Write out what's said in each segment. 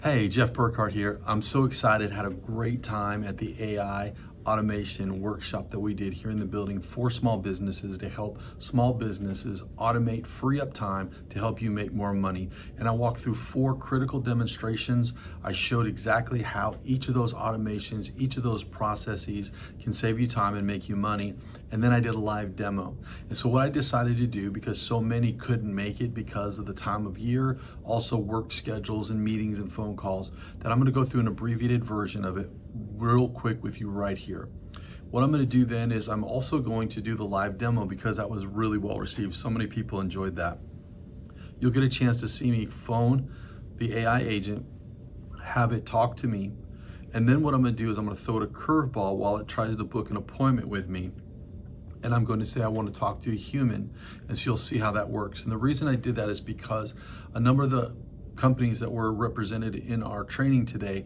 Hey, Jeff Burkhart here. I'm so excited. Had a great time at the AI automation workshop that we did here in the building for small businesses to help small businesses automate, free up time to help you make more money. And I walked through 4 critical demonstrations. I showed exactly how each of those automations, each of those processes can save you time and make you money. And then I did a live demo. And so what I decided to do, because so many couldn't make it because of the time of year, also work schedules and meetings and phone calls, that I'm going to go through an abbreviated version of it real quick with you right here. What I'm going to do then is I'm also going to do the live demo because that was really well received. So many people enjoyed that. You'll get a chance to see me phone the AI agent, have it talk to me, and then what I'm going to do is I'm going to throw it a curveball while it tries to book an appointment with me. And I'm going to say I want to talk to a human, and so you'll see how that works. And the reason I did that is because a number of the companies that were represented in our training today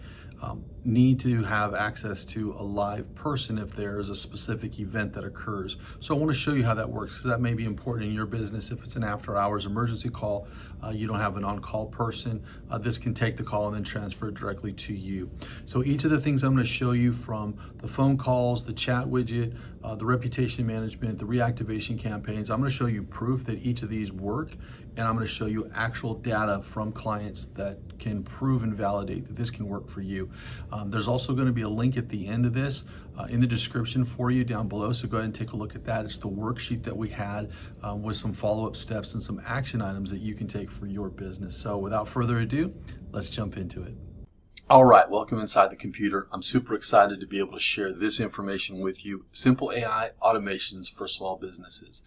need to have access to a live person if there is a specific event that occurs. So I want to show you how that works, because that may be important in your business. If it's an after hours emergency call, you don't have an on-call person, this can take the call and then transfer it directly to you. So each of the things I'm going to show you, from the phone calls, the chat widget, the reputation management, the reactivation campaigns, I'm going to show you proof that each of these work, and I'm going to show you actual data from clients that can prove and validate that this can work for you. There's also going to be a link at the end of this in the description for you down below, so go ahead and take a look at that. It's the worksheet that we had with some follow-up steps and some action items that you can take for your business. So without further ado, let's jump into it. All right, welcome inside the computer. I'm super excited to be able to share this information with you. Simple AI automations for small businesses.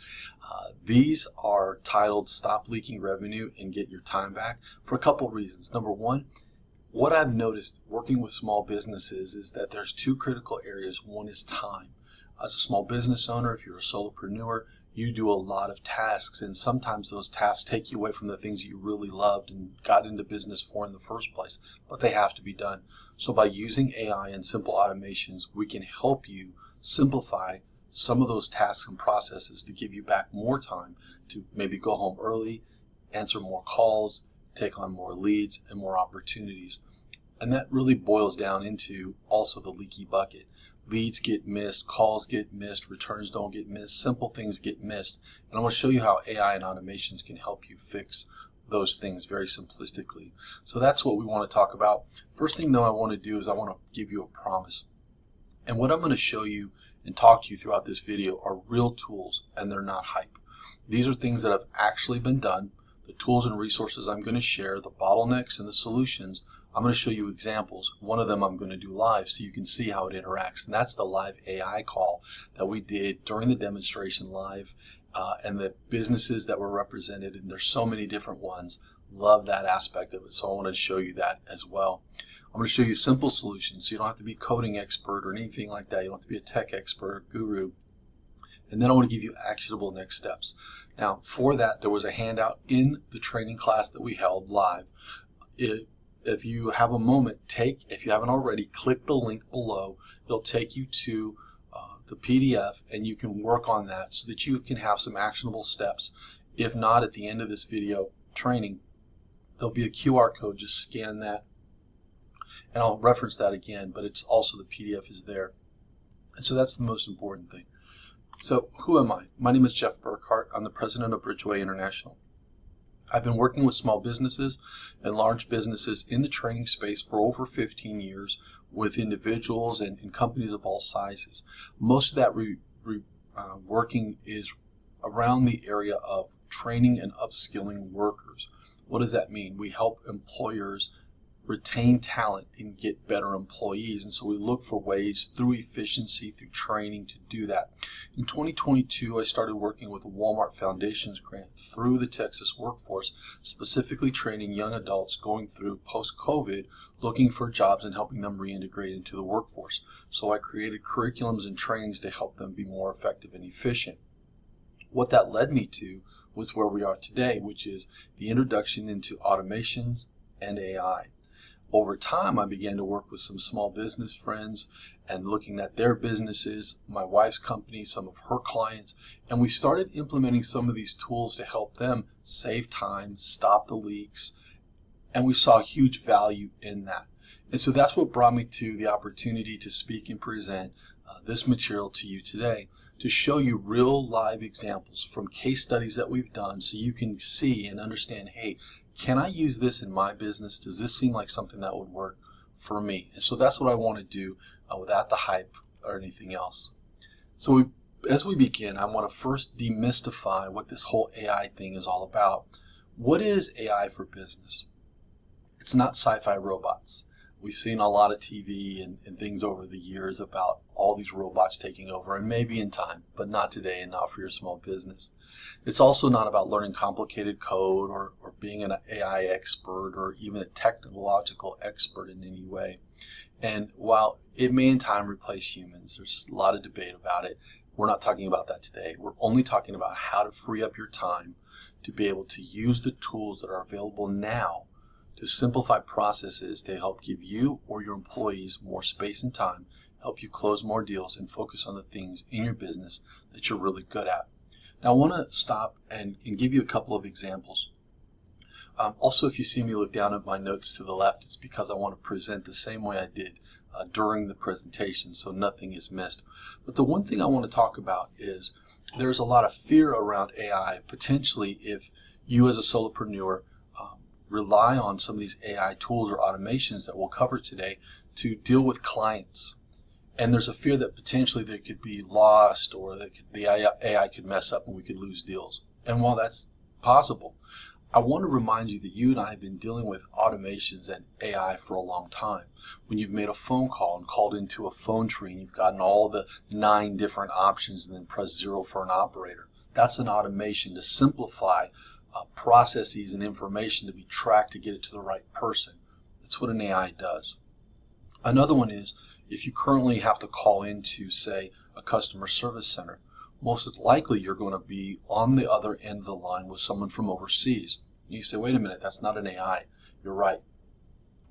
These are titled Stop Leaking Revenue and Get Your Time Back for a couple reasons. Number one, what I've noticed working with small businesses is that there's 2 critical areas. One is time. As a small business owner, if you're a solopreneur, you do a lot of tasks, and sometimes those tasks take you away from the things you really loved and got into business for in the first place, but they have to be done. So by using AI and simple automations, we can help you simplify some of those tasks and processes to give you back more time to maybe go home early, answer more calls, take on more leads and more opportunities. And that really boils down into also the leaky bucket. Leads get missed, calls get missed, returns don't get missed, simple things get missed. And I'm going to show you how AI and automations can help you fix those things very simplistically. So that's what we want to talk about. First thing though I want to do is I want to give you a promise. And what I'm going to show you and talk to you throughout this video are real tools, and they're not hype. These are things that have actually been done. The tools and resources I'm going to share, the bottlenecks and the solutions, I'm going to show you examples. One of them I'm going to do live so you can see how it interacts, and that's the live AI call that we did during the demonstration live, and the businesses that were represented, and there's so many different ones. Love that aspect of it, so I want to show you that as well. I'm going to show you simple solutions, so you don't have to be a coding expert or anything like that. You don't have to be a tech expert or guru. And then I want to give you actionable next steps. Now, for that, there was a handout in the training class that we held live. If you have a moment, if you haven't already, click the link below. It'll take you to the PDF, and you can work on that so that you can have some actionable steps. If not, at the end of this video training, there'll be a QR code. Just scan that, and I'll reference that again, but it's also the PDF is there. And so that's the most important thing. So who am I? My name is Jeff Burkhart. I'm the president of Bridgeway International. I've been working with small businesses and large businesses in the training space for over 15 years with individuals and companies of all sizes. Most of that working is around the area of training and upskilling workers. What does that mean? We help employers retain talent and get better employees, and so we look for ways through efficiency, through training, to do that. In 2022, I started working with the Walmart Foundation's grant through the Texas workforce, specifically training young adults going through post-COVID, looking for jobs and helping them reintegrate into the workforce. So I created curriculums and trainings to help them be more effective and efficient. What that led me to was where we are today, which is the introduction into automations and AI. Over time, I began to work with some small business friends and looking at their businesses, my wife's company, some of her clients, and we started implementing some of these tools to help them save time, stop the leaks, And we saw huge value in that. And so that's what brought me to the opportunity to speak and present this material to you today, to show you real live examples from case studies that we've done so you can see and understand, hey, can I use this in my business? Does this seem like something that would work for me? And so that's what I want to do without the hype or anything else. So as we begin, I want to first demystify what this whole AI thing is all about. What is AI for business? It's not sci-fi robots. We've seen a lot of TV and things over the years about all these robots taking over, and maybe in time, but not today and not for your small business. It's also not about learning complicated code or being an AI expert or even a technological expert in any way. And while it may in time replace humans, there's a lot of debate about it. We're not talking about that today. We're only talking about how to free up your time to be able to use the tools that are available now to simplify processes to help give you or your employees more space and time, help you close more deals, and focus on the things in your business that you're really good at. Now I want to stop and give you a couple of examples. Also, if you see me look down at my notes to the left, it's because I want to present the same way I did during the presentation, so nothing is missed. But the one thing I want to talk about is there's a lot of fear around AI, potentially if you as a solopreneur rely on some of these AI tools or automations that we'll cover today to deal with clients. And there's a fear that potentially they could be lost, or that the AI could mess up and we could lose deals. And while that's possible, I want to remind you that you and I have been dealing with automations and AI for a long time. When you've made a phone call and called into a phone tree and you've gotten all the 9 different options and then press 0 for an operator, that's an automation to simplify processes and information to be tracked to get it to the right person. That's what an AI does. Another one is if you currently have to call into, say, a customer service center, most likely you're going to be on the other end of the line with someone from overseas. You say, wait a minute, that's not an AI. You're right.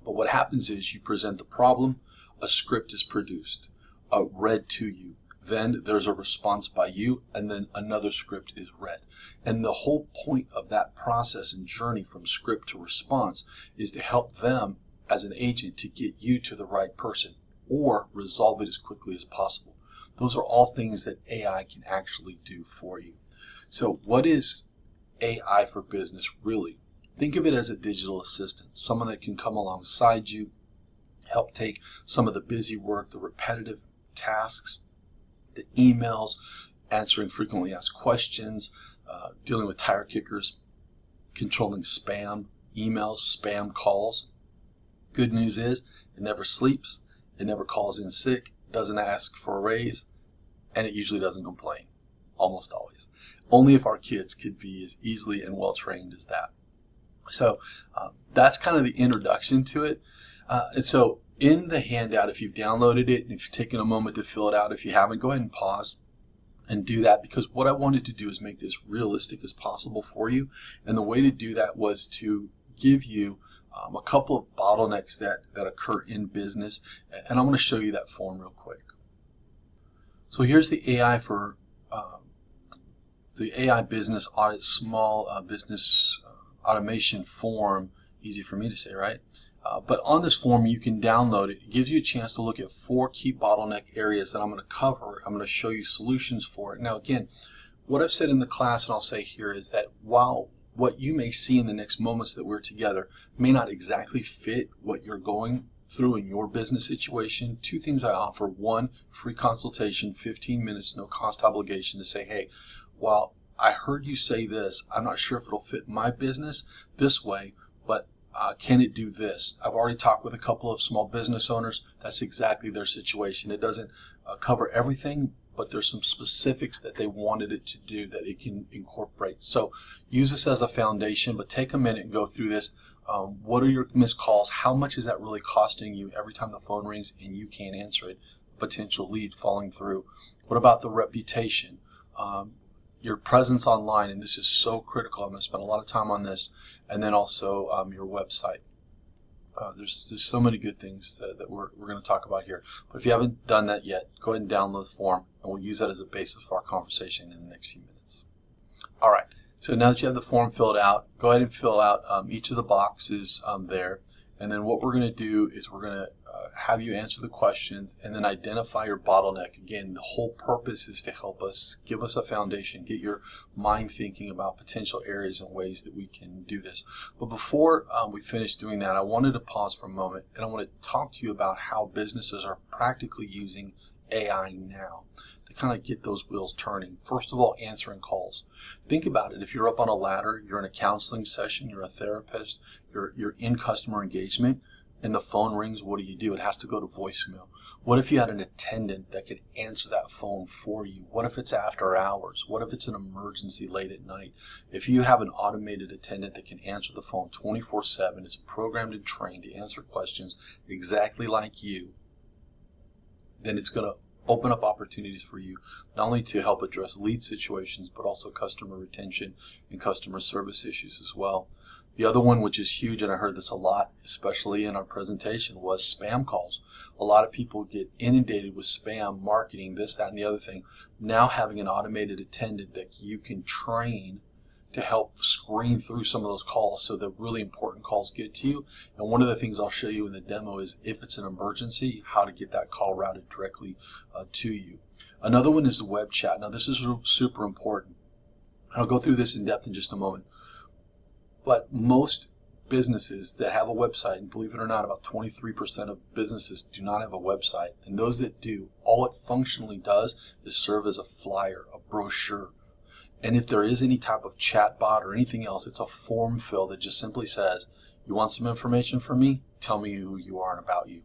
But what happens is you present the problem, a script is produced, read to you. Then there's a response by you, and then another script is read. And the whole point of that process and journey from script to response is to help them as an agent to get you to the right person or resolve it as quickly as possible. Those are all things that AI can actually do for you. So what is AI for business really? Think of it as a digital assistant, someone that can come alongside you, help take some of the busy work, the repetitive tasks, the emails, answering frequently asked questions, dealing with tire kickers, controlling spam emails, spam calls. Good news is it never sleeps, it never calls in sick, doesn't ask for a raise, and it usually doesn't complain, almost always. Only if our kids could be as easily and well trained as that. So that's kind of the introduction to it. And so in the handout, if you've downloaded it and if you've taken a moment to fill it out, if you haven't, go ahead and pause and do that, because what I wanted to do is make this realistic as possible for you. And the way to do that was to give you a couple of bottlenecks that occur in business. And I'm going to show you that form real quick. So here's the AI for the AI business audit, small business automation form. Easy for me to say, right? But on this form, you can download it. It gives you a chance to look at 4 key bottleneck areas that I'm going to cover. I'm going to show you solutions for it. Now, again, what I've said in the class and I'll say here is that while what you may see in the next moments that we're together may not exactly fit what you're going through in your business situation, 2 things I offer. 1, free consultation, 15 minutes, no cost obligation, to say, hey, while I heard you say this, I'm not sure if it'll fit my business this way, but can it do this? I've already talked with a couple of small business owners. That's exactly their situation. It doesn't cover everything, but there's some specifics that they wanted it to do that it can incorporate. So use this as a foundation, but take a minute and go through this. What are your missed calls? How much is that really costing you every time the phone rings and you can't answer it? Potential lead falling through. What about the reputation? Your presence online, and this is so critical. I'm going to spend a lot of time on this. And then also your website. There's so many good things that we're going to talk about here. But if you haven't done that yet, go ahead and download the form, and we'll use that as a basis for our conversation in the next few minutes. All right, So now that you have the form filled out, go ahead and fill out each of the boxes there. And then what we're going to do is we're going to have you answer the questions and then identify your bottleneck. Again, the whole purpose is to help us, give us a foundation, get your mind thinking about potential areas and ways that we can do this. But before we finish doing that, I wanted to pause for a moment and I want to talk to you about how businesses are practically using AI now to kind of get those wheels turning. First of all, answering calls. Think about it. If you're up on a ladder, you're in a counseling session, you're a therapist, you're in customer engagement, and the phone rings, what do? It has to go to voicemail. What if you had an attendant that could answer that phone for you? What if it's after hours? What if it's an emergency late at night? If you have an automated attendant that can answer the phone 24/7, is programmed and trained to answer questions exactly like you, then it's going to open up opportunities for you, not only to help address lead situations, but also customer retention and customer service issues as well. The other one, which is huge, and I heard this a lot, especially in our presentation, was spam calls. A lot of people get inundated with spam marketing, this, that, and the other thing. Now having an automated attendant that you can train to help screen through some of those calls so the really important calls get to you. And one of the things I'll show you in the demo is if it's an emergency, how to get that call routed directly to you. Another one is the web chat. Now this is super important. I'll go through this in depth in just a moment. But most businesses that have a website, and believe it or not, about 23% of businesses do not have a website. And those that do, all it functionally does is serve as a flyer, a brochure. And if there is any type of chat bot or anything else, it's a form fill that just simply says, you want some information from me? Tell me who you are and about you.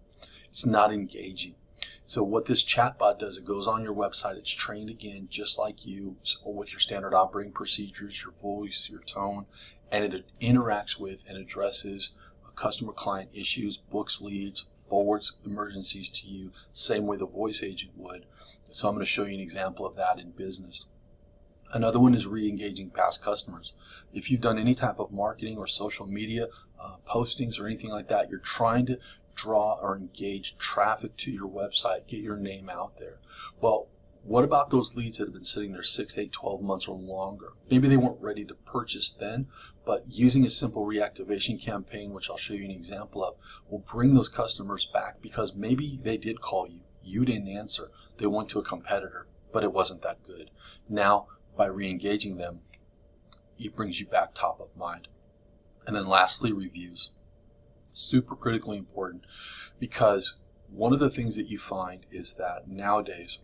It's not engaging. So what this chat bot does, it goes on your website, it's trained again just like you with your standard operating procedures, your voice, your tone, and it interacts with and addresses customer client issues, books leads, forwards emergencies to you, same way the voice agent would. So I'm going to show you an example of that in business. Another one is re-engaging past customers. If you've done any type of marketing or social media postings or anything like that, you're trying to draw or engage traffic to your website, get your name out there. Well, what about those leads that have been sitting there 6, 8, 12 months or longer? Maybe they weren't ready to purchase then, but using a simple reactivation campaign, which I'll show you an example of, will bring those customers back because maybe they did call you. You didn't answer. They went to a competitor, but it wasn't that good. Now, by re-engaging them, it brings you back top of mind. And then lastly, reviews. Super critically important because one of the things that you find is that nowadays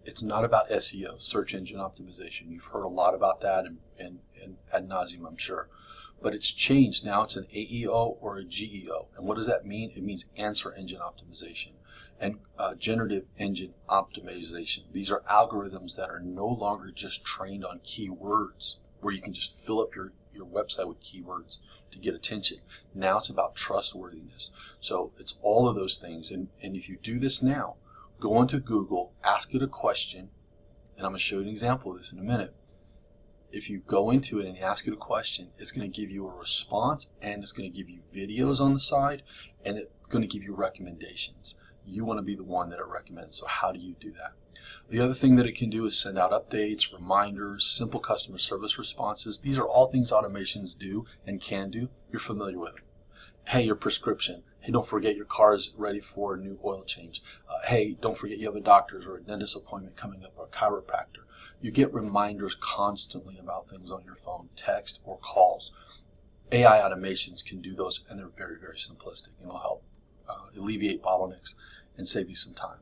it's not about SEO, search engine optimization. You've heard a lot about that and ad nauseum, I'm sure. But it's changed. Now it's an AEO or a GEO. And what does that mean? It means answer engine optimization and generative engine optimization. These are algorithms that are no longer just trained on keywords where you can just fill up your website with keywords to get attention. Now it's about trustworthiness. So it's all of those things. And if you do this now, go onto Google, ask it a question, and I'm going to show you an example of this in a minute. If you go into it and ask it a question, it's going to give you a response, and it's going to give you videos on the side, and it's going to give you recommendations. You want to be the one that it recommends. So how do you do that? The other thing that it can do is send out updates, reminders, simple customer service responses. These are all things automations do and can do. You're familiar with it. Hey, your prescription. Hey, don't forget your car is ready for a new oil change. Hey, don't forget you have a doctor's or a dentist appointment coming up or a chiropractor. You get reminders constantly about things on your phone, text or calls. AI automations can do those, and they're very, very simplistic, and will help alleviate bottlenecks and save you some time.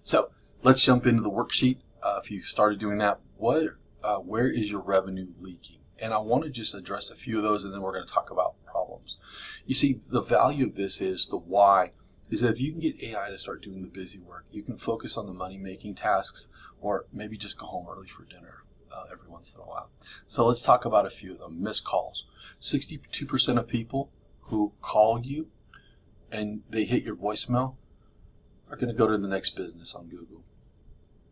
So let's jump into the worksheet. If you started doing that, where is your revenue leaking? And I want to just address a few of those, and then we're going to talk about problems. You see, the value of this is the why, is that if you can get AI to start doing the busy work, you can focus on the money-making tasks, or maybe just go home early for dinner every once in a while. So let's talk about a few of them. Missed calls. 62% of people who call you and they hit your voicemail are going to go to the next business on Google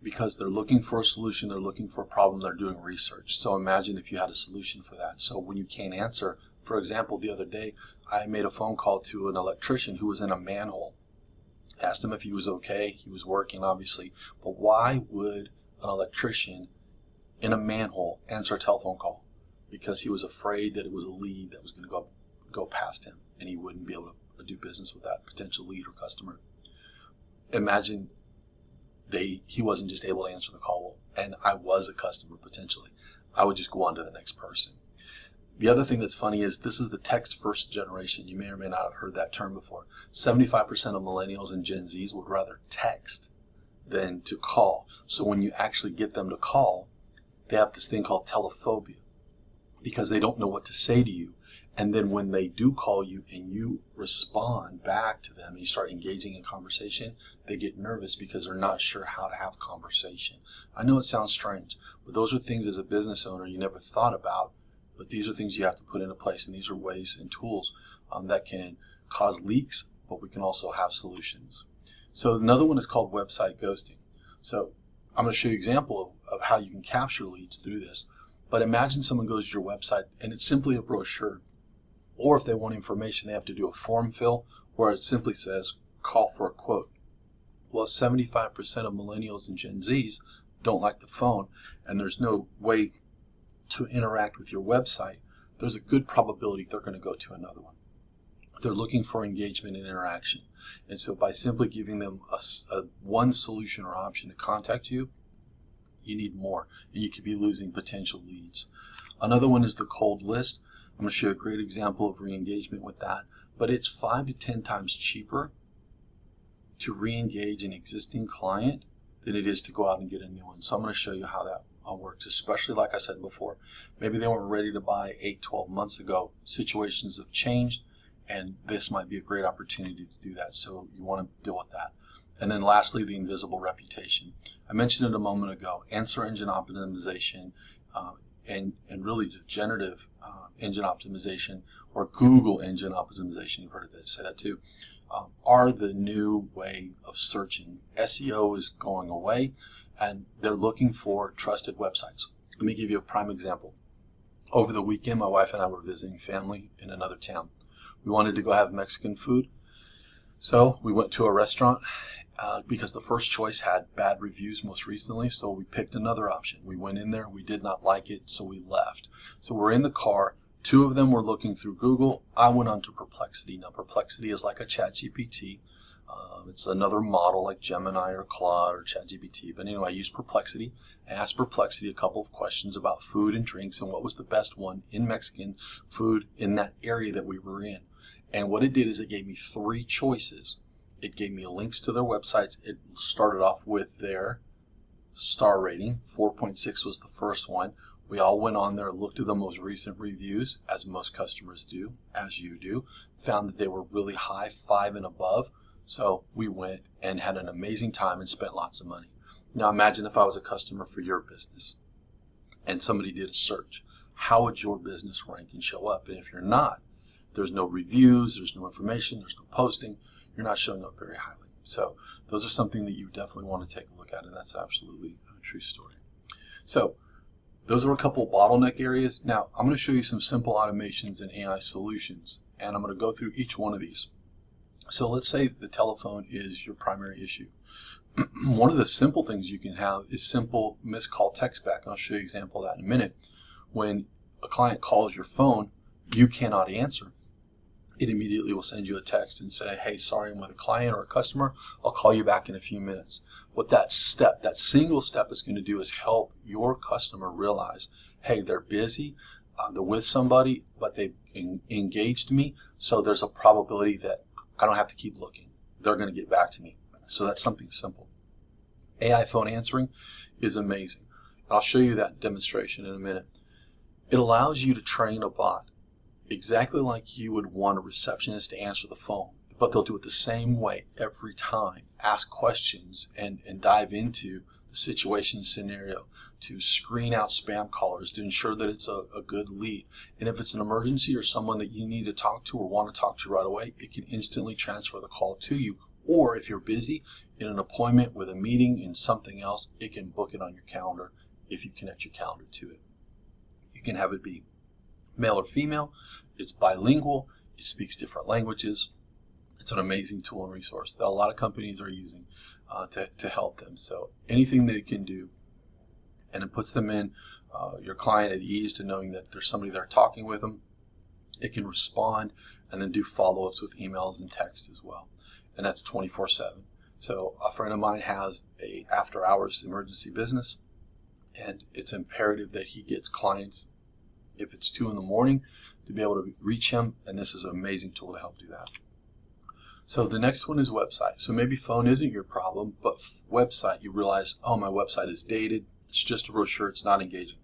because they're looking for a solution, they're looking for a problem, they're doing research. So imagine if you had a solution for that. So when you can't answer, for example, the other day, I made a phone call to an electrician who was in a manhole. Asked him if he was okay. He was working, obviously. But why would an electrician in a manhole answer a telephone call because he was afraid that it was a lead that was going to go past him and he wouldn't be able to do business with that potential lead or customer. Imagine he wasn't just able to answer the call and I was a customer potentially. I would just go on to the next person. The other thing that's funny is this is the text first generation. You may or may not have heard that term before. 75% of millennials and Gen Zs would rather text than to call. So when you actually get them to call, they have this thing called telephobia because they don't know what to say to you. And then when they do call you and you respond back to them and you start engaging in conversation, they get nervous because they're not sure how to have conversation. I know it sounds strange, but those are things as a business owner you never thought about, but these are things you have to put into place, and these are ways and tools that can cause leaks, but we can also have solutions. So another one is called website ghosting. So I'm going to show you an example of how you can capture leads through this. But imagine someone goes to your website and it's simply a brochure. Or if they want information, they have to do a form fill where it simply says, call for a quote. Well, 75% of millennials and Gen Zs don't like the phone, and there's no way to interact with your website. There's a good probability they're going to go to another one. They're looking for engagement and interaction. And so by simply giving them a one solution or option to contact you, you need more, and you could be losing potential leads. Another one is the cold list. I'm going to show you a great example of re-engagement with that, but it's 5 to 10 times cheaper to re-engage an existing client than it is to go out and get a new one. So I'm going to show you how that works, especially like I said before. Maybe they weren't ready to buy 8, 12 months ago. Situations have changed, and this might be a great opportunity to do that. So you want to deal with that. And then lastly, the invisible reputation. I mentioned it a moment ago, answer engine optimization and really generative engine optimization or Google engine optimization, you've heard it say that too, are the new way of searching. SEO is going away and they're looking for trusted websites. Let me give you a prime example. Over the weekend, my wife and I were visiting family in another town. We wanted to go have Mexican food, so we went to a restaurant because the first choice had bad reviews most recently, so we picked another option. We went in there, we did not like it, so we left. So we're in the car. 2 of them were looking through Google. I went on to Perplexity. Now Perplexity is like a ChatGPT. It's another model like Gemini or Claude or ChatGPT. But anyway, I used Perplexity. I asked Perplexity a couple of questions about food and drinks and what was the best one in Mexican food in that area that we were in. And what it did is it gave me 3 choices. It gave me links to their websites. It started off with their star rating. 4.6 was the first one. We all went on there, looked at the most recent reviews, as most customers do, as you do, found that they were really high, 5 and above. So we went and had an amazing time and spent lots of money. Now imagine if I was a customer for your business and somebody did a search. How would your business rank and show up? And if you're not, there's no reviews, there's no information, there's no posting, you're not showing up very highly. So those are something that you definitely want to take a look at, and that's absolutely a true story. So those are a couple bottleneck areas. Now I'm going to show you some simple automations and AI solutions, and I'm going to go through each one of these. So let's say the telephone is your primary issue. One of the simple things you can have is simple missed call text back, and I'll show you an example of that in a minute. When a client calls your phone, you cannot answer. It immediately will send you a text and say, hey, sorry, I'm with a client or a customer. I'll call you back in a few minutes. What that single step is going to do is help your customer realize, hey, they're busy, they're with somebody, but they've engaged me, so there's a probability that I don't have to keep looking. They're going to get back to me. So that's something simple. AI phone answering is amazing. I'll show you that demonstration in a minute. It allows you to train a bot exactly like you would want a receptionist to answer the phone, but they'll do it the same way every time. Ask questions and dive into the situation scenario to screen out spam callers to ensure that it's a good lead. And if it's an emergency or someone that you need to talk to or want to talk to right away, it can instantly transfer the call to you. Or if you're busy in an appointment with a meeting and something else, it can book it on your calendar if you connect your calendar to it. You can have it be male or female. It's bilingual. It speaks different languages. It's an amazing tool and resource that a lot of companies are using to help them. So anything that it can do, and it puts them in your client at ease to knowing that there's somebody there talking with them. It can respond and then do follow-ups with emails and text as well, and that's 24/7. So a friend of mine has a after-hours emergency business, and it's imperative that he gets clients, if it's 2 in the morning, to be able to reach him, and this is an amazing tool to help do that. So the next one is website. So maybe phone isn't your problem, but website, you realize, oh, my website is dated, it's just a brochure, it's not engaging.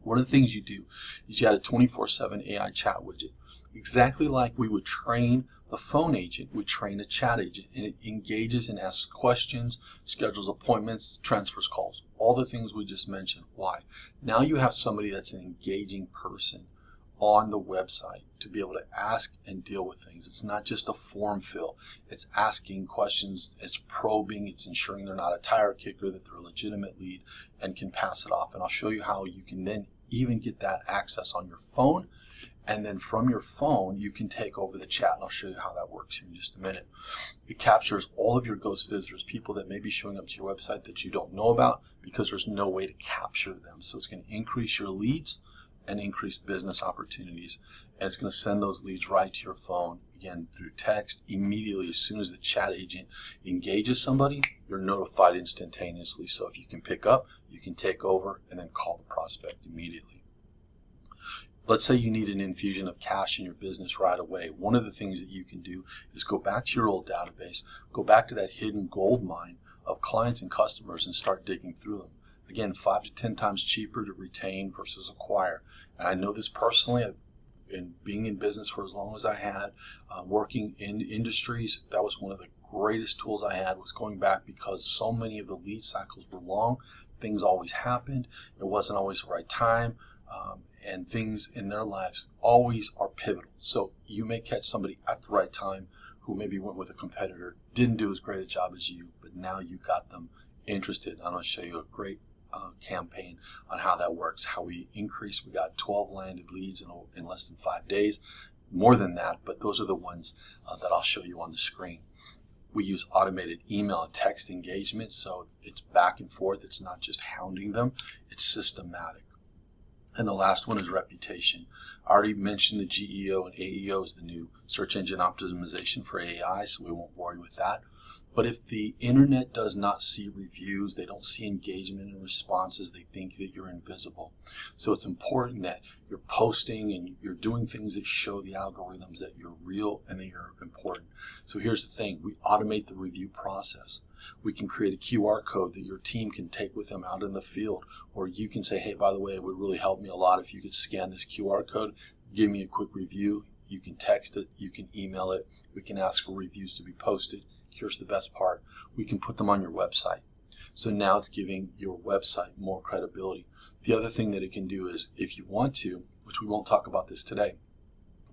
One of the things you do is you add a 24/7 AI chat widget. Exactly like we would train the phone agent, we train a chat agent, and it engages and asks questions, schedules appointments, transfers calls, all the things we just mentioned. Why? Now you have somebody that's an engaging person on the website to be able to ask and deal with things. It's not just a form fill. It's asking questions, it's probing, it's ensuring they're not a tire kicker, that they're a legitimate lead, and can pass it off. And I'll show you how you can then even get that access on your phone, and then from your phone you can take over the chat, and I'll show you how that works here in just a minute. It captures all of your ghost visitors, people that may be showing up to your website that you don't know about because there's no way to capture them. So it's going to increase your leads and increase business opportunities, and it's going to send those leads right to your phone, again through text. Immediately, as soon as the chat agent engages somebody, you're notified instantaneously. So if you can pick up, you can take over and then call the prospect immediately. Let's say you need an infusion of cash in your business right away. One of the things that you can do is go back to your old database, go back to that hidden gold mine of clients and customers, and start digging through them. Again, 5 to 10 times cheaper to retain versus acquire. And I know this personally. In being in business for as long as I had, working in industries, that was one of the greatest tools I had, was going back, because so many of the lead cycles were long. Things always happened. It wasn't always the right time. And things in their lives always are pivotal. So you may catch somebody at the right time who maybe went with a competitor, didn't do as great a job as you, but now you got them interested. I'm going to show you a great campaign on how that works, how we got 12 landed leads in less than 5 days, more than that, but those are the ones that I'll show you on the screen. We use automated email and text engagement, so it's back and forth. It's not just hounding them, it's systematic. And the last one is reputation. I already mentioned the GEO and AEO is the new search engine optimization for AI, so we won't worry with that. But if the internet does not see reviews, they don't see engagement and responses, they think that you're invisible. So it's important that you're posting and you're doing things that show the algorithms that you're real and that you're important. So here's the thing, we automate the review process. We can create a QR code that your team can take with them out in the field, or you can say, hey, by the way, it would really help me a lot if you could scan this QR code, give me a quick review. You can text it, you can email it, we can ask for reviews to be posted. Here's the best part, we can put them on your website. So now it's giving your website more credibility. The other thing that it can do is, if you want to, which we won't talk about this today,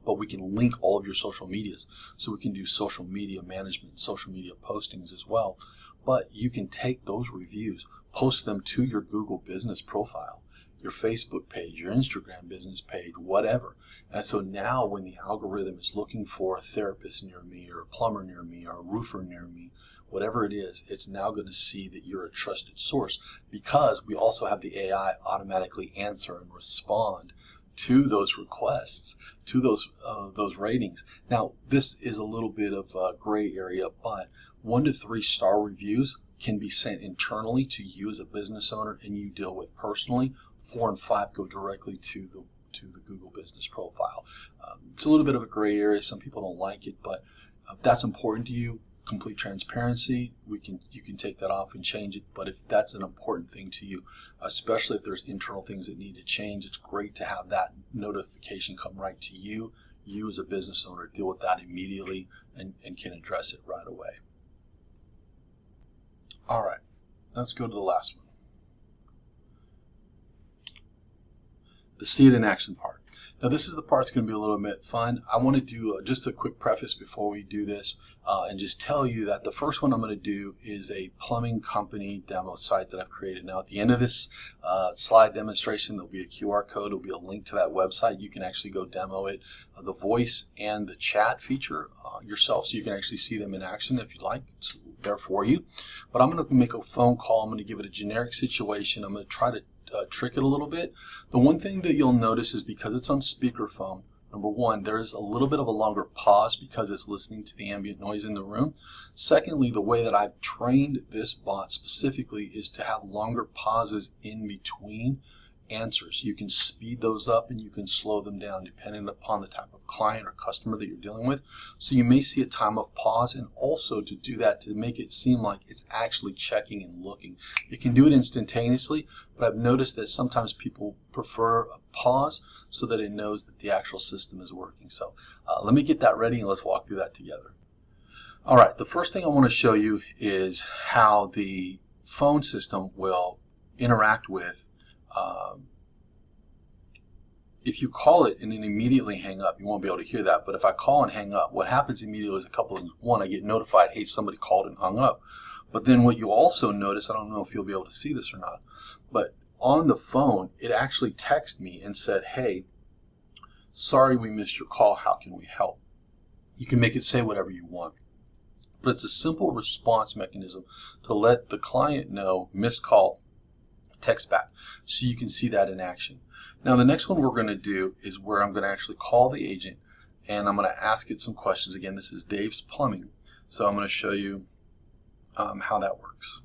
but we can link all of your social medias. So we can do social media management, social media postings as well. But you can take those reviews, post them to your Google business profile, your Facebook page, your Instagram business page, whatever. And so now when the algorithm is looking for a therapist near me, or a plumber near me, or a roofer near me, whatever it is, it's now going to see that you're a trusted source, because we also have the AI automatically answer and respond to those requests, to those ratings. Now, this is a little bit of a gray area, but 1 to 3 star reviews can be sent internally to you as a business owner and you deal with personally. 4 and 5 go directly to the Google business profile. It's a little bit of a gray area. Some people don't like it, but if that's important to you, complete transparency, you can take that off and change it. But if that's an important thing to you, especially if there's internal things that need to change, it's great to have that notification come right to you. You as a business owner deal with that immediately and can address it right away. All right, let's go to the last one. The see it in action part. Now this is the part that's going to be a little bit fun. I want to do just a quick preface before we do this and just tell you that the first one I'm going to do is a plumbing company demo site that I've created. Now at the end of this slide demonstration, there'll be a QR code, there'll be a link to that website. You can actually go demo it, the voice and the chat feature yourself, so you can actually see them in action if you like. It's there for you. But I'm going to make a phone call. I'm going to give it a generic situation. I'm going to try to trick it a little bit. The one thing that you'll notice is because it's on speakerphone, number one, there is a little bit of a longer pause because it's listening to the ambient noise in the room. Secondly, the way that I've trained this bot specifically is to have longer pauses in between answers. You can speed those up and you can slow them down depending upon the type of client or customer that you're dealing with. So you may see a time of pause, and also to do that to make it seem like it's actually checking and looking. You can do it instantaneously, but I've noticed that sometimes people prefer a pause so that it knows that the actual system is working. So let me get that ready and let's walk through that together. All right, the first thing I want to show you is how the phone system will interact with if you call it and then immediately hang up, you won't be able to hear that. But if I call and hang up, what happens immediately is a couple of things. One, I get notified, hey, somebody called and hung up. But then what you also notice, I don't know if you'll be able to see this or not, but on the phone, it actually texted me and said, hey, sorry we missed your call, how can we help? You can make it say whatever you want. But it's a simple response mechanism to let the client know, missed call, text back, so you can see that in action. Now the next one we're going to do is where I'm going to actually call the agent and I'm going to ask it some questions. Again, this is Dave's Plumbing, so I'm going to show you how that works.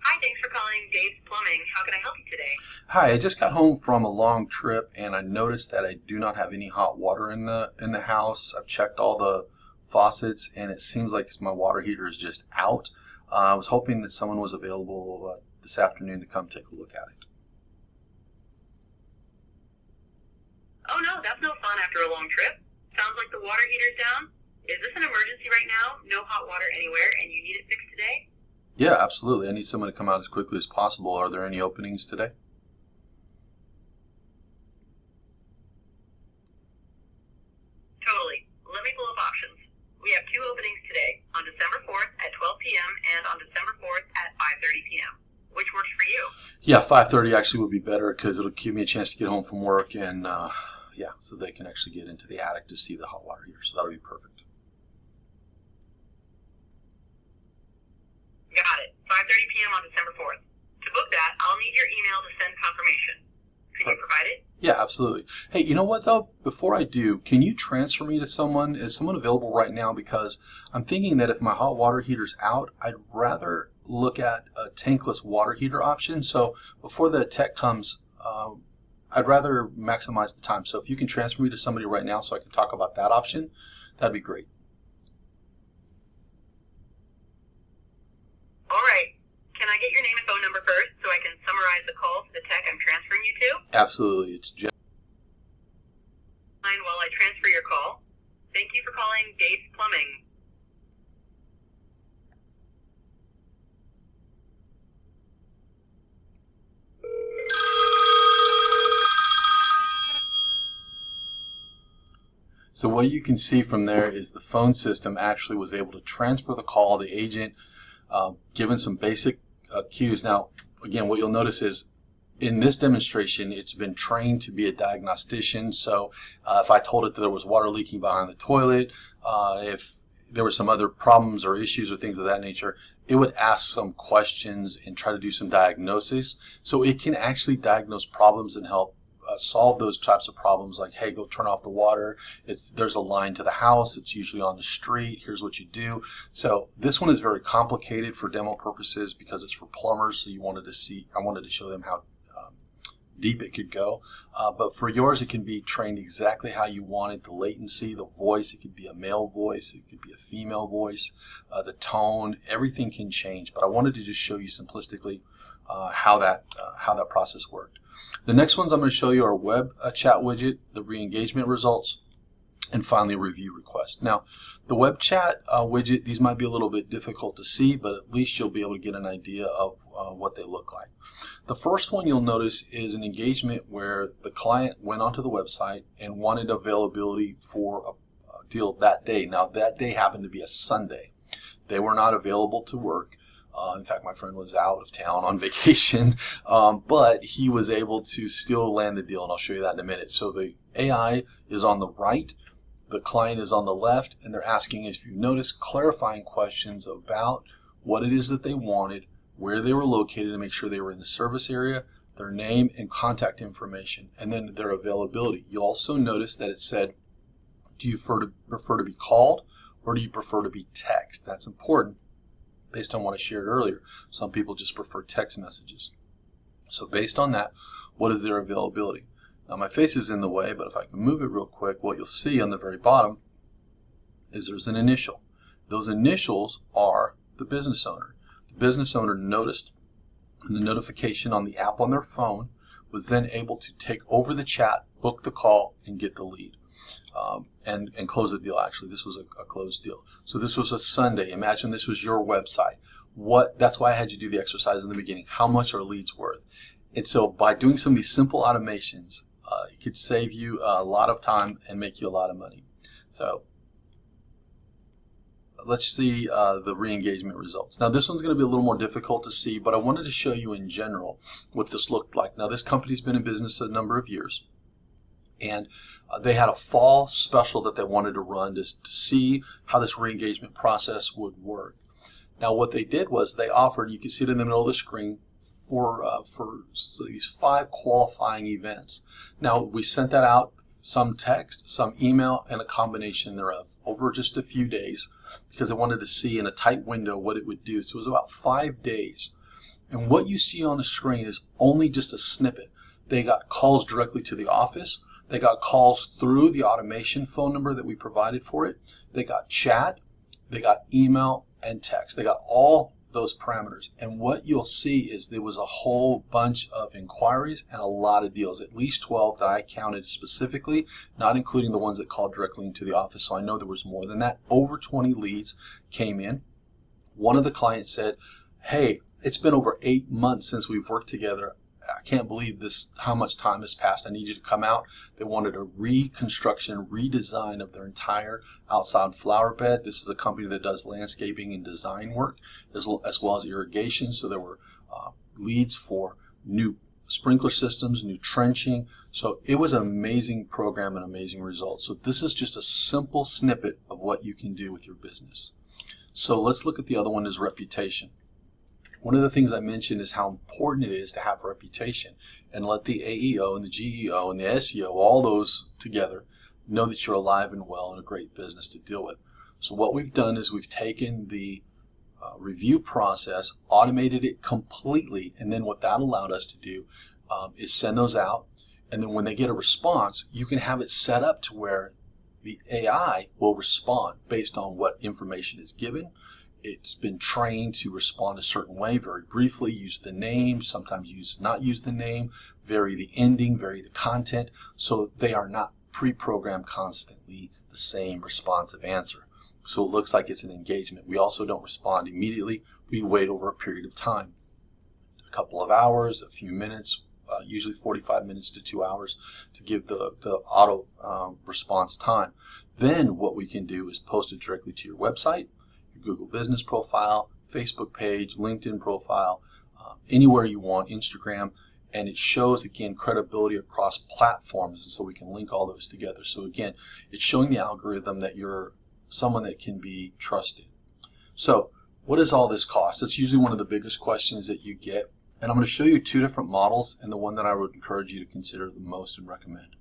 Hi, thanks for calling Dave's Plumbing. How can I help you today? Hi, I just got home from a long trip and I noticed that I do not have any hot water in the house. I've checked all the faucets and it seems like my water heater is just out. I was hoping that someone was available this afternoon to come take a look at it. Oh no, that's no fun after a long trip. Sounds like the water heater's down. Is this an emergency right now? No hot water anywhere and you need it fixed today? Yeah, absolutely. I need someone to come out as quickly as possible. Are there any openings today? Totally. Let me pull up options. We have 2 openings today, on December 4th at 12 p.m. and on December 4th at 5:30 p.m. Which works for you? Yeah, 5:30 actually would be better because it'll give me a chance to get home from work and yeah, so they can actually get into the attic to see the hot water heater. So that'll be perfect. Got it. 5:30 p.m. on December 4th. To book that, I'll need your email to send confirmation. Can you provide it? Yeah, absolutely. Hey, you know what though? Before I do, can you transfer me to someone? Is someone available right now? Because I'm thinking that if my hot water heater's out, I'd rather look at a tankless water heater option. So before the tech comes, I'd rather maximize the time. So if you can transfer me to somebody right now so I can talk about that option, that'd be great. All right. Can I get your name and phone number first so I can summarize the call to the tech I'm transferring you to? Absolutely. It's Jeff. While I transfer your call. Thank you for calling Dave's Plumbing. So what you can see from there is the phone system actually was able to transfer the call. The agent given some basic cues. Now, again, what you'll notice is in this demonstration, it's been trained to be a diagnostician. So if I told it that there was water leaking behind the toilet, if there were some other problems or issues or things of that nature, it would ask some questions and try to do some diagnosis. So it can actually diagnose problems and help solve those types of problems, like, hey, go turn off the water. There's a line to the house. It's usually on the street. Here's what you do. So this one is very complicated for demo purposes because it's for plumbers. So I wanted to show them how deep it could go. But for yours, it can be trained exactly how you want it. The latency, the voice, it could be a male voice, it could be a female voice, the tone, everything can change. But I wanted to just show you simplistically how that process worked. The next ones I'm going to show you are web chat widget, the re-engagement results, and finally review request. Now, the web chat widget, these might be a little bit difficult to see, but at least you'll be able to get an idea of what they look like. The first one you'll notice is an engagement where the client went onto the website and wanted availability for a deal that day. Now, that day happened to be a Sunday. They were not available to work. In fact, my friend was out of town on vacation, but he was able to still land the deal, and I'll show you that in a minute. So the AI is on the right, the client is on the left, and they're asking, if you notice, clarifying questions about what it is that they wanted, where they were located to make sure they were in the service area, their name and contact information, and then their availability. You'll also notice that it said, do you prefer to be called or do you prefer to be text? That's important based on what I shared earlier. Some people just prefer text messages. So based on that, what is their availability? Now my face is in the way, but if I can move it real quick, what you'll see on the very bottom is there's an initial. Those initials are the business owner. The business owner noticed the notification on the app on their phone, was then able to take over the chat, book the call, and get the lead. And close the deal. Actually, this was a closed deal. So this was a Sunday. Imagine this was your website. That's why I had you do the exercise in the beginning. How much are leads worth? And so by doing some of these simple automations, it could save you a lot of time and make you a lot of money. So let's see the re-engagement results. Now this one's going to be a little more difficult to see, but I wanted to show you in general what this looked like. Now this company's been in business a number of years, and they had a fall special that they wanted to run to see how this re-engagement process would work. Now what they did was they offered, you can see it in the middle of the screen, for these 5 qualifying events. Now we sent that out, some text, some email, and a combination thereof over just a few days, because I wanted to see in a tight window what it would do. So it was about 5 days. And what you see on the screen is only just a snippet. They got calls directly to the office. They got calls through the automation phone number that we provided for it. They got chat. They got email and text. They got all those parameters. And what you'll see is there was a whole bunch of inquiries and a lot of deals, at least 12 that I counted specifically, not including the ones that called directly into the office. So I know there was more than that. Over 20 leads came in. One of the clients said, hey, it's been over 8 months since we've worked together. I can't believe this, how much time has passed. I need you to come out. They wanted a reconstruction, redesign of their entire outside flower bed. This is a company that does landscaping and design work as well as irrigation. So there were leads for new sprinkler systems, new trenching. So it was an amazing program and amazing results. So this is just a simple snippet of what you can do with your business. So let's look at the other one, is reputation. One of the things I mentioned is how important it is to have reputation and let the AEO and the GEO and the SEO, all those together, know that you're alive and well and a great business to deal with. So what we've done is we've taken the review process, automated it completely, and then what that allowed us to do is send those out. And then when they get a response, you can have it set up to where the AI will respond based on what information is given. It's been trained to respond a certain way, very briefly, use the name, sometimes not use the name, vary the ending, vary the content, so they are not pre-programmed constantly the same responsive answer. So it looks like it's an engagement. We also don't respond immediately. We wait over a period of time, a couple of hours, a few minutes, usually 45 minutes to 2 hours to give the auto response time. Then what we can do is post it directly to your website, Google business profile, Facebook page, LinkedIn profile, anywhere you want, Instagram, and it shows again credibility across platforms, and so we can link all those together. So again, it's showing the algorithm that you're someone that can be trusted. So what does all this cost? That's usually one of the biggest questions that you get, and I'm going to show you 2 different models, and the one that I would encourage you to consider the most and recommend.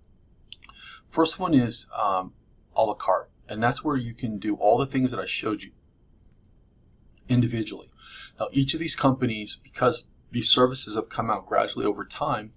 First one is a la carte, and that's where you can do all the things that I showed you individually. Now each of these companies, because these services have come out gradually over time,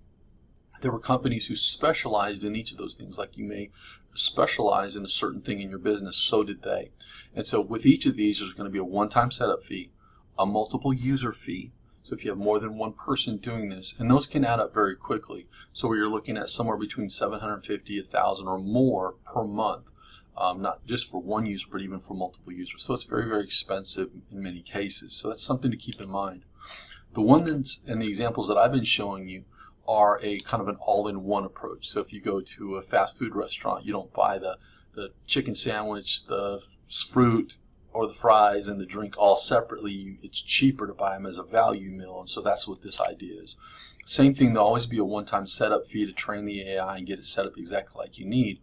there were companies who specialized in each of those things. Like you may specialize in a certain thing in your business, so did they. And so with each of these, there's going to be a one-time setup fee, a multiple user fee. So if you have more than one person doing this, and those can add up very quickly. So you're looking at somewhere between $750, $1,000 or more per month. Not just for one user, but even for multiple users. So it's very, very expensive in many cases. So that's something to keep in mind. The one that's, and the examples that I've been showing you are a kind of an all-in-one approach. So if you go to a fast food restaurant, you don't buy the chicken sandwich, the fruit, or the fries and the drink all separately, it's cheaper to buy them as a value meal. And so that's what this idea is. Same thing, there'll always be a one-time setup fee to train the AI and get it set up exactly like you need.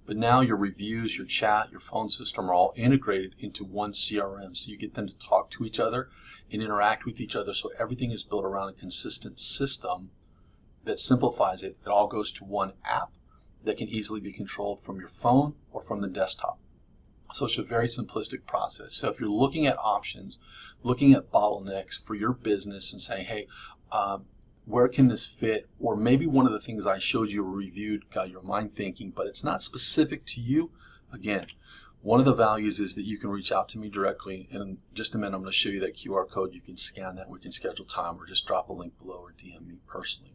But now your reviews, your chat, your phone system are all integrated into one CRM. So you get them to talk to each other and interact with each other. So everything is built around a consistent system that simplifies it. It all goes to one app that can easily be controlled from your phone or from the desktop. So it's a very simplistic process. So if you're looking at options, looking at bottlenecks for your business and saying, hey, where can this fit? Or maybe one of the things I showed you or reviewed got your mind thinking, but it's not specific to you. Again, one of the values is that you can reach out to me directly. And in just a minute, I'm going to show you that QR code. You can scan that. We can schedule time or just drop a link below or DM me personally.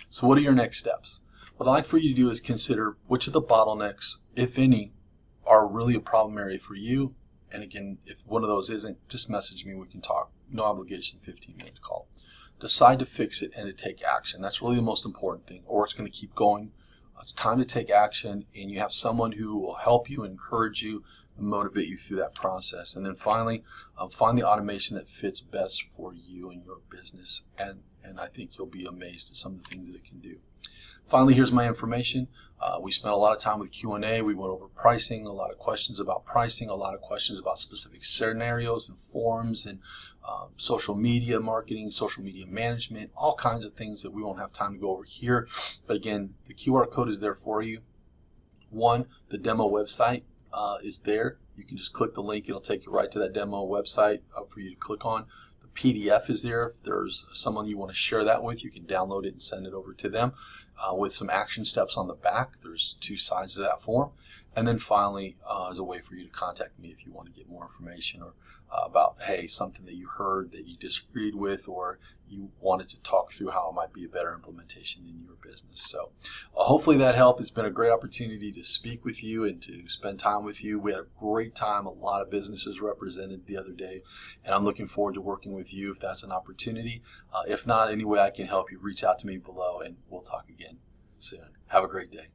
So what are your next steps? What I'd like for you to do is consider which of the bottlenecks, if any, are really a problem area for you. And again, if one of those isn't, just message me. We can talk. No obligation, 15-minute call. Decide to fix it and to take action. That's really the most important thing, or it's going to keep going. It's time to take action, and you have someone who will help you, encourage you, and motivate you through that process. And then finally, find the automation that fits best for you and your business. And I think you'll be amazed at some of the things that it can do. Finally, here's my information. We spent a lot of time with Q&A. We went over pricing, a lot of questions about pricing, a lot of questions about specific scenarios and forums and social media marketing, social media management, all kinds of things that we won't have time to go over here. But again, the QR code is there for you. One, the demo website is there. You can just click the link. It'll take you right to that demo website for you to click on. The PDF is there. If there's someone you want to share that with, you can download it and send it over to them with some action steps on the back. There's 2 sides to that form. And then finally, is a way for you to contact me if you want to get more information or about, hey, something that you heard that you disagreed with, or you wanted to talk through how it might be a better implementation in your business. So hopefully that helped. It's been a great opportunity to speak with you and to spend time with you. We had a great time, a lot of businesses represented the other day, and I'm looking forward to working with you if that's an opportunity. If not, any way I can help you, reach out to me below, and we'll talk again soon. Have a great day.